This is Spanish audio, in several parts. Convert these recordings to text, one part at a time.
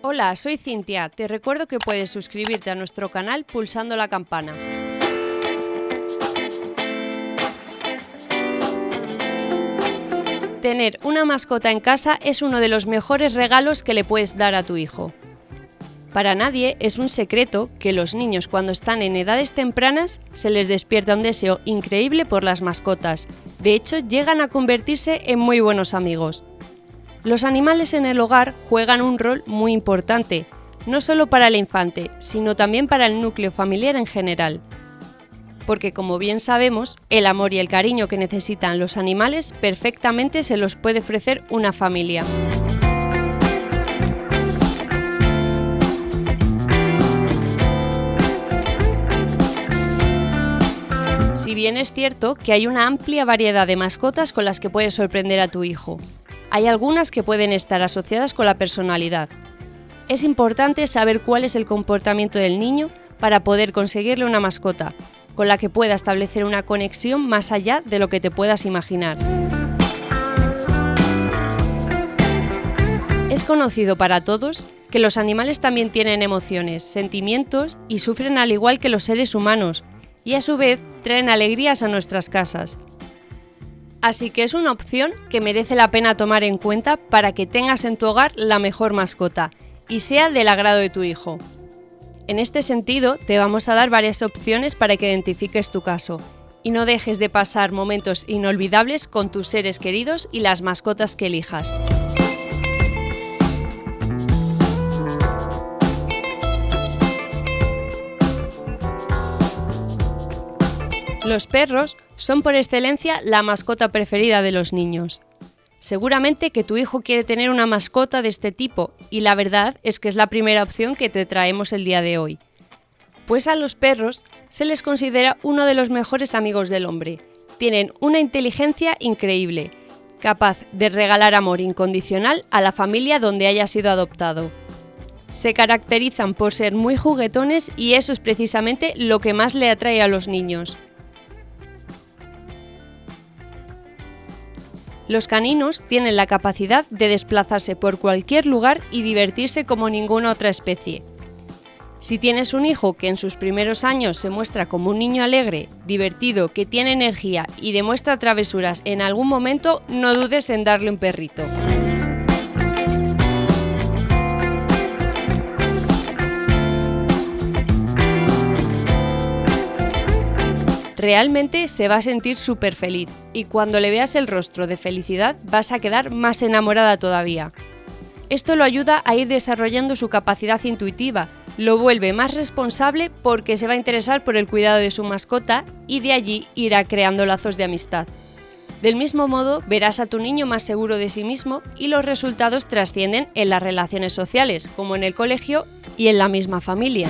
Hola, soy Cintia. Te recuerdo que puedes suscribirte a nuestro canal pulsando la campana. Tener una mascota en casa es uno de los mejores regalos que le puedes dar a tu hijo. Para nadie es un secreto que los niños cuando están en edades tempranas se les despierta un deseo increíble por las mascotas. De hecho, llegan a convertirse en muy buenos amigos. Los animales en el hogar juegan un rol muy importante, no solo para el infante, sino también para el núcleo familiar en general. Porque como bien sabemos, el amor y el cariño que necesitan los animales perfectamente se los puede ofrecer una familia. Si bien es cierto que hay una amplia variedad de mascotas con las que puedes sorprender a tu hijo, hay algunas que pueden estar asociadas con la personalidad. Es importante saber cuál es el comportamiento del niño para poder conseguirle una mascota, con la que pueda establecer una conexión más allá de lo que te puedas imaginar. Es conocido para todos que los animales también tienen emociones, sentimientos y sufren al igual que los seres humanos, y a su vez traen alegrías a nuestras casas. Así que es una opción que merece la pena tomar en cuenta para que tengas en tu hogar la mejor mascota y sea del agrado de tu hijo. En este sentido, te vamos a dar varias opciones para que identifiques tu caso y no dejes de pasar momentos inolvidables con tus seres queridos y las mascotas que elijas. Los perros son por excelencia la mascota preferida de los niños. Seguramente que tu hijo quiere tener una mascota de este tipo y la verdad es que es la primera opción que te traemos el día de hoy. Pues a los perros se les considera uno de los mejores amigos del hombre. Tienen una inteligencia increíble, capaz de regalar amor incondicional a la familia donde haya sido adoptado. Se caracterizan por ser muy juguetones y eso es precisamente lo que más le atrae a los niños. Los caninos tienen la capacidad de desplazarse por cualquier lugar y divertirse como ninguna otra especie. Si tienes un hijo que en sus primeros años se muestra como un niño alegre, divertido, que tiene energía y demuestra travesuras en algún momento, no dudes en darle un perrito. Realmente se va a sentir súper feliz y cuando le veas el rostro de felicidad vas a quedar más enamorada todavía. Esto lo ayuda a ir desarrollando su capacidad intuitiva, lo vuelve más responsable porque se va a interesar por el cuidado de su mascota y de allí irá creando lazos de amistad. Del mismo modo, verás a tu niño más seguro de sí mismo y los resultados trascienden en las relaciones sociales, como en el colegio y en la misma familia.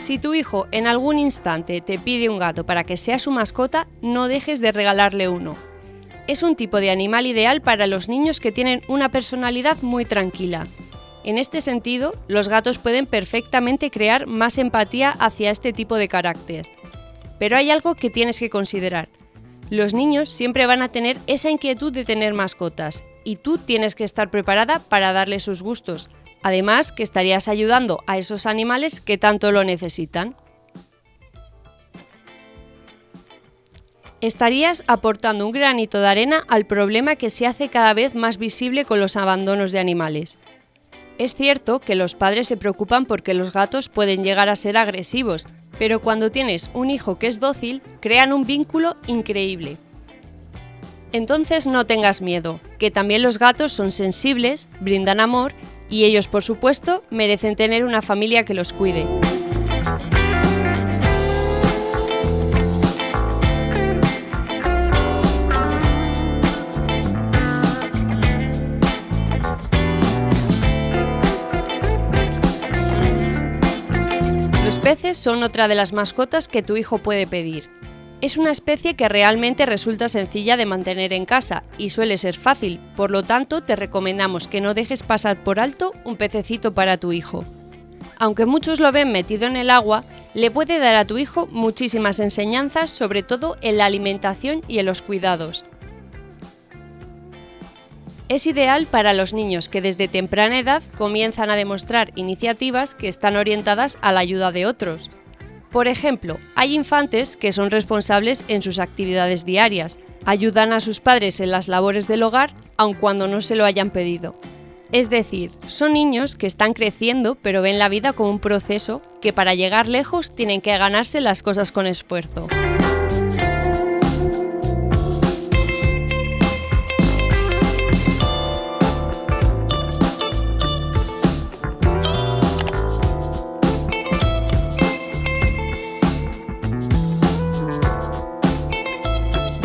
Si tu hijo en algún instante te pide un gato para que sea su mascota, no dejes de regalarle uno. Es un tipo de animal ideal para los niños que tienen una personalidad muy tranquila. En este sentido, los gatos pueden perfectamente crear más empatía hacia este tipo de carácter. Pero hay algo que tienes que considerar. Los niños siempre van a tener esa inquietud de tener mascotas, y tú tienes que estar preparada para darles sus gustos. Además, que estarías ayudando a esos animales que tanto lo necesitan. Estarías aportando un granito de arena al problema que se hace cada vez más visible con los abandonos de animales. Es cierto que los padres se preocupan porque los gatos pueden llegar a ser agresivos, pero cuando tienes un hijo que es dócil, crean un vínculo increíble. Entonces no tengas miedo, que también los gatos son sensibles, brindan amor y ellos, por supuesto, merecen tener una familia que los cuide. Los peces son otra de las mascotas que tu hijo puede pedir. Es una especie que realmente resulta sencilla de mantener en casa y suele ser fácil, por lo tanto te recomendamos que no dejes pasar por alto un pececito para tu hijo. Aunque muchos lo ven metido en el agua, le puede dar a tu hijo muchísimas enseñanzas, sobre todo en la alimentación y en los cuidados. Es ideal para los niños que desde temprana edad comienzan a demostrar iniciativas que están orientadas a la ayuda de otros. Por ejemplo, hay infantes que son responsables en sus actividades diarias, ayudan a sus padres en las labores del hogar, aun cuando no se lo hayan pedido. Es decir, son niños que están creciendo pero ven la vida como un proceso que para llegar lejos tienen que ganarse las cosas con esfuerzo.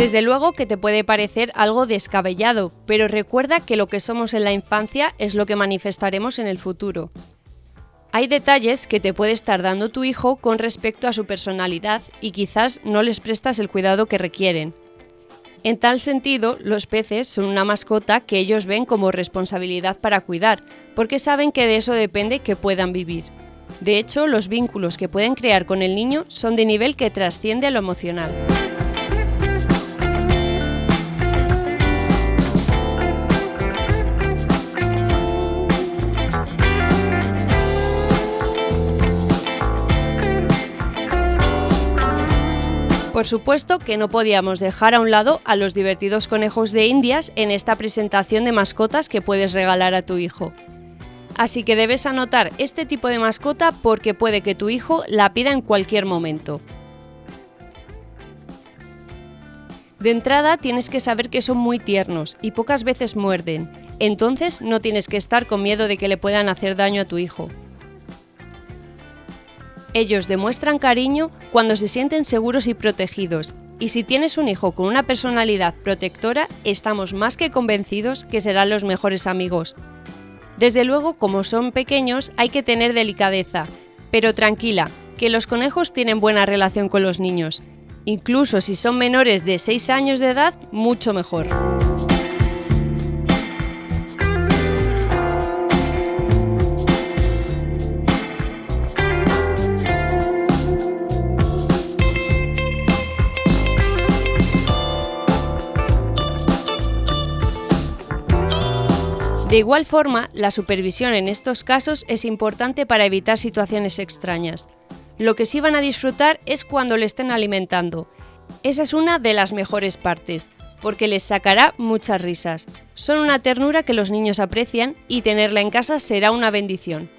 Desde luego que te puede parecer algo descabellado, pero recuerda que lo que somos en la infancia es lo que manifestaremos en el futuro. Hay detalles que te puede estar dando tu hijo con respecto a su personalidad y quizás no les prestas el cuidado que requieren. En tal sentido, los peces son una mascota que ellos ven como responsabilidad para cuidar, porque saben que de eso depende que puedan vivir. De hecho, los vínculos que pueden crear con el niño son de nivel que trasciende a lo emocional. Por supuesto que no podíamos dejar a un lado a los divertidos conejos de Indias en esta presentación de mascotas que puedes regalar a tu hijo. Así que debes anotar este tipo de mascota porque puede que tu hijo la pida en cualquier momento. De entrada tienes que saber que son muy tiernos y pocas veces muerden, entonces no tienes que estar con miedo de que le puedan hacer daño a tu hijo. Ellos demuestran cariño cuando se sienten seguros y protegidos, y si tienes un hijo con una personalidad protectora, estamos más que convencidos que serán los mejores amigos. Desde luego, como son pequeños, hay que tener delicadeza, pero tranquila, que los conejos tienen buena relación con los niños. Incluso si son menores de 6 años de edad, mucho mejor. De igual forma, la supervisión en estos casos es importante para evitar situaciones extrañas. Lo que sí van a disfrutar es cuando le estén alimentando. Esa es una de las mejores partes, porque les sacará muchas risas. Son una ternura que los niños aprecian y tenerla en casa será una bendición.